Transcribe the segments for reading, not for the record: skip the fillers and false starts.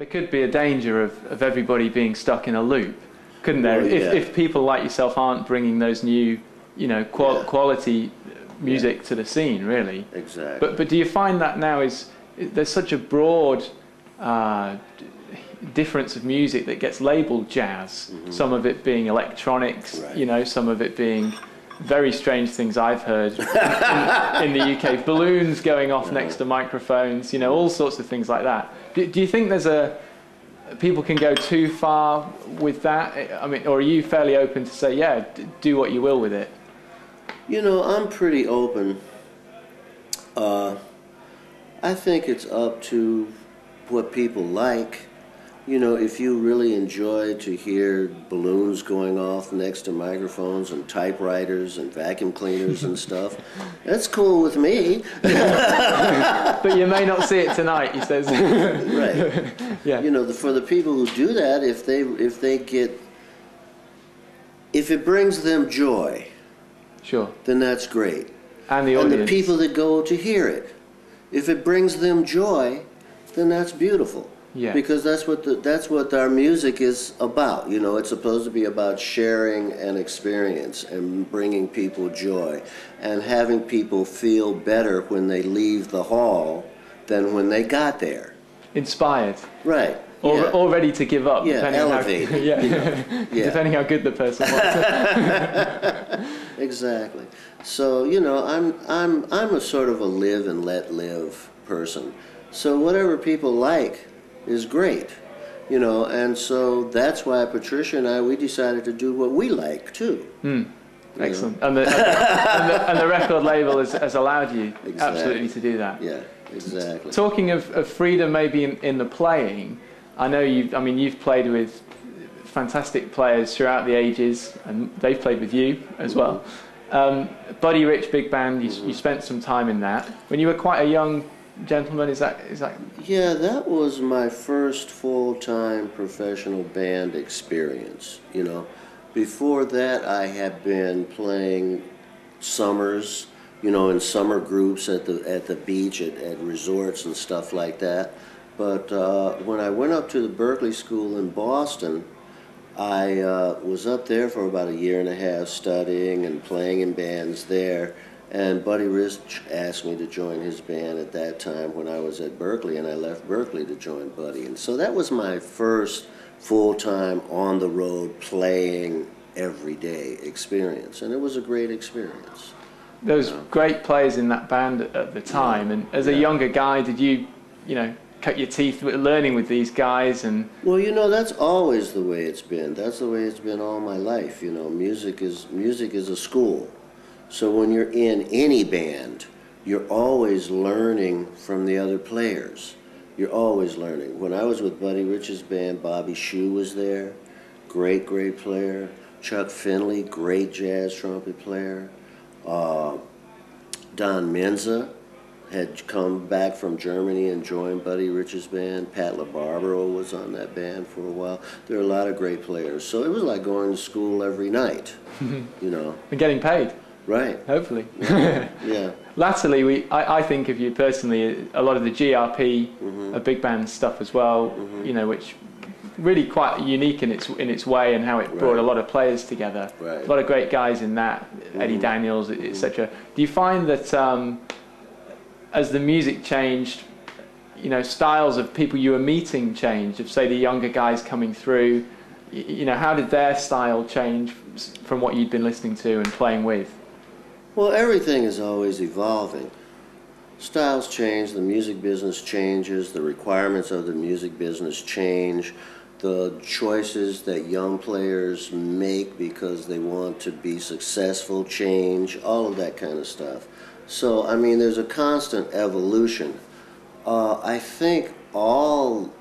There could be a danger of everybody being stuck in a loop, couldn't there? Well, yeah. If people like yourself aren't bringing those new, quality music to the scene, really. Exactly. But do you find that now there's such a broad difference of music that gets labelled jazz, some of it being electronics, right. Some of it being very strange things I've heard in the UK, balloons going off next to microphones, all sorts of things like that. Do you think people can go too far with that? I mean, or are you fairly open to say, yeah, do what you will with it? I'm pretty open. I think it's up to what people like. If you really enjoy to hear balloons going off next to microphones and typewriters and vacuum cleaners and stuff, that's cool with me. But you may not see it tonight, he says. Right. Yeah. For the people who do that, if it brings them joy, sure, then that's great. And the audience. And the people that go to hear it, if it brings them joy, then that's beautiful. Yeah. Because that's what our music is about. It's supposed to be about sharing an experience and bringing people joy and having people feel better when they leave the hall than when they got there. Inspired. Right. Or ready to give up. Yeah, elevated. Yeah. Depending how good the person was. Exactly. So, I'm a sort of a live and let live person. So whatever people like is great, and so that's why Patricia and we decided to do what we like too. Excellent. And the record label has allowed you absolutely to do that. Yeah, exactly. Talking of freedom, maybe in the playing, I know you've played with fantastic players throughout the ages, and they've played with you as well. Buddy Rich Big Band, you spent some time in that when you were quite a young gentleman. Is that? Yeah, that was my first full-time professional band experience. Before that, I had been playing summers, in summer groups at the beach, at resorts and stuff like that. But when I went up to the Berklee School in Boston, I was up there for about a year and a half studying and playing in bands there. And Buddy Rich asked me to join his band at that time when I was at Berklee, and I left Berklee to join Buddy. And so that was my first full-time, on-the-road, playing every day experience, and it was a great experience. There was great players in that band at the time, and as a younger guy, did you cut your teeth learning with these guys? And well, that's always the way it's been. That's the way it's been all my life. Music is a school. So when you're in any band, you're always learning from the other players. You're always learning. When I was with Buddy Rich's band, Bobby Shue was there, great player. Chuck Finley, great jazz trumpet player. Don Menza had come back from Germany and joined Buddy Rich's band. Pat LaBarbera was on that band for a while. There were a lot of great players. So it was like going to school every night, And getting paid. Right. Hopefully. Yeah. Latterly, I think of you personally, a lot of the GRP, big band stuff as well, which really quite unique in its way and how it brought a lot of players together. Right. A lot of great guys in that, Eddie Daniels, etc. Do you find that as the music changed, styles of people you were meeting changed? Of say the younger guys coming through, how did their style change from what you'd been listening to and playing with? Well, everything is always evolving. Styles change, the music business changes, the requirements of the music business change, the choices that young players make because they want to be successful change, all of that kind of stuff. So, there's a constant evolution. I think all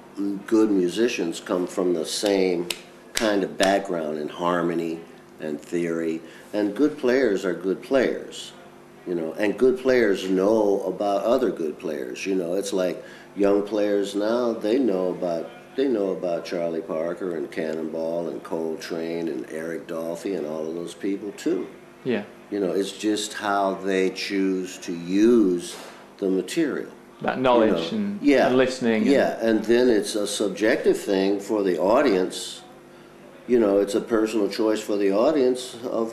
good musicians come from the same kind of background in harmony and theory, and good players are good players, and good players know about other good players. It's like young players now, they know about Charlie Parker and Cannonball and Coltrane and Eric Dolphy and all of those people too. Yeah. It's just how they choose to use the material. that knowledge and listening. And then it's a subjective thing for the audience. It's a personal choice for the audience of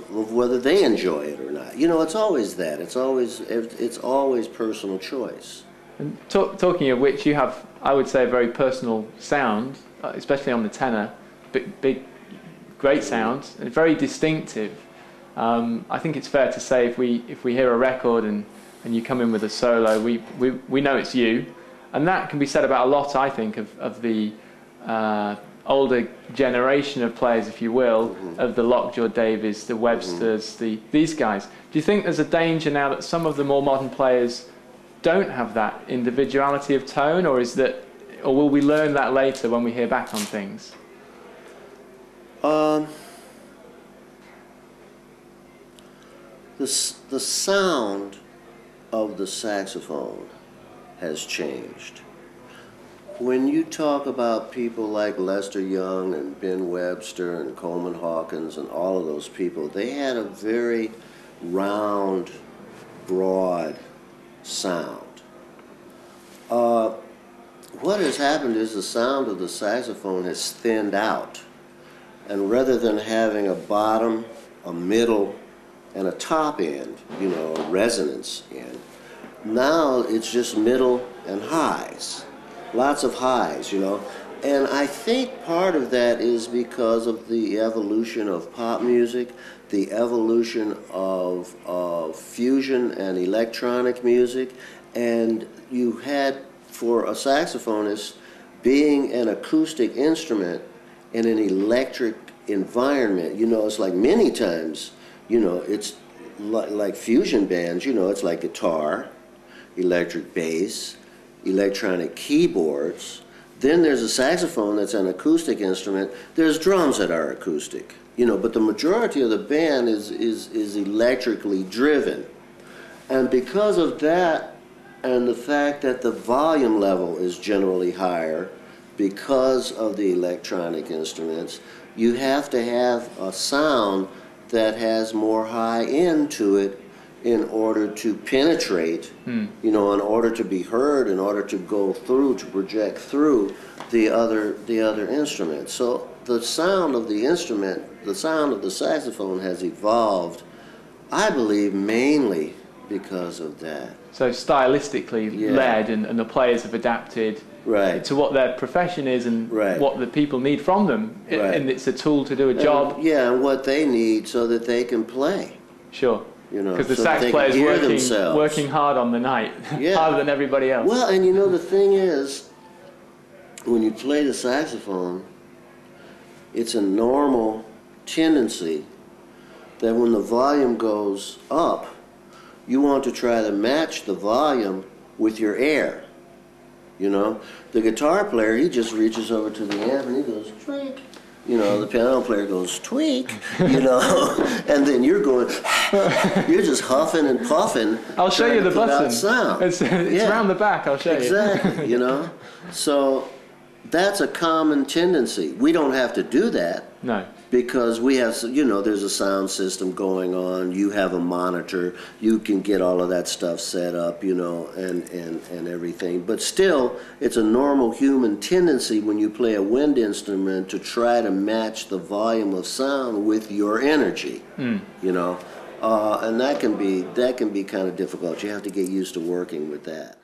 whether they enjoy it or not. It's always that. It's always personal choice. And talking of which, you have, I would say, a very personal sound, especially on the tenor. Big, great sound, and very distinctive. I think it's fair to say if we hear a record and you come in with a solo, we know it's you, and that can be said about a lot, I think, of the older generation of players, if you will, of the Lockjaw Davies, the Websters, these guys. Do you think there's a danger now that some of the more modern players don't have that individuality of tone, or will we learn that later when we hear back on things? The sound of the saxophone has changed. When you talk about people like Lester Young and Ben Webster and Coleman Hawkins and all of those people, they had a very round, broad sound. What has happened is the sound of the saxophone has thinned out. And rather than having a bottom, a middle, and a top end, a resonance end, now it's just middle and highs. Lots of highs, And I think part of that is because of the evolution of pop music, the evolution of fusion and electronic music, and you had, for a saxophonist, being an acoustic instrument in an electric environment, it's like many times, it's like fusion bands, it's like guitar, electric bass, electronic keyboards. Then there's a saxophone that's an acoustic instrument. There's drums that are acoustic, but the majority of the band is electrically driven. And because of that, and the fact that the volume level is generally higher because of the electronic instruments, you have to have a sound that has more high end to it in order to penetrate, in order to be heard, in order to go through, to project through the other instruments. So the sound of the instrument, the sound of the saxophone has evolved, I believe, mainly because of that. So stylistically led, and the players have adapted to what their profession is and what the people need from them. And it's a tool to do a job. And what they need so that they can play. Sure. Because the sax player's working hard on the night, harder than everybody else. Well, and the thing is, when you play the saxophone, it's a normal tendency that when the volume goes up, you want to try to match the volume with your air. The guitar player, he just reaches over to the amp and he goes, tweak. The piano player goes, tweak, and then you're going, you're just huffing and puffing. I'll show you the button. Sound. It's around the back, I'll show you. Exactly, So that's a common tendency. We don't have to do that. No. Because we have, there's a sound system going on. You have a monitor. You can get all of that stuff set up, and everything. But still, it's a normal human tendency when you play a wind instrument to try to match the volume of sound with your energy, and that can be kind of difficult. You have to get used to working with that.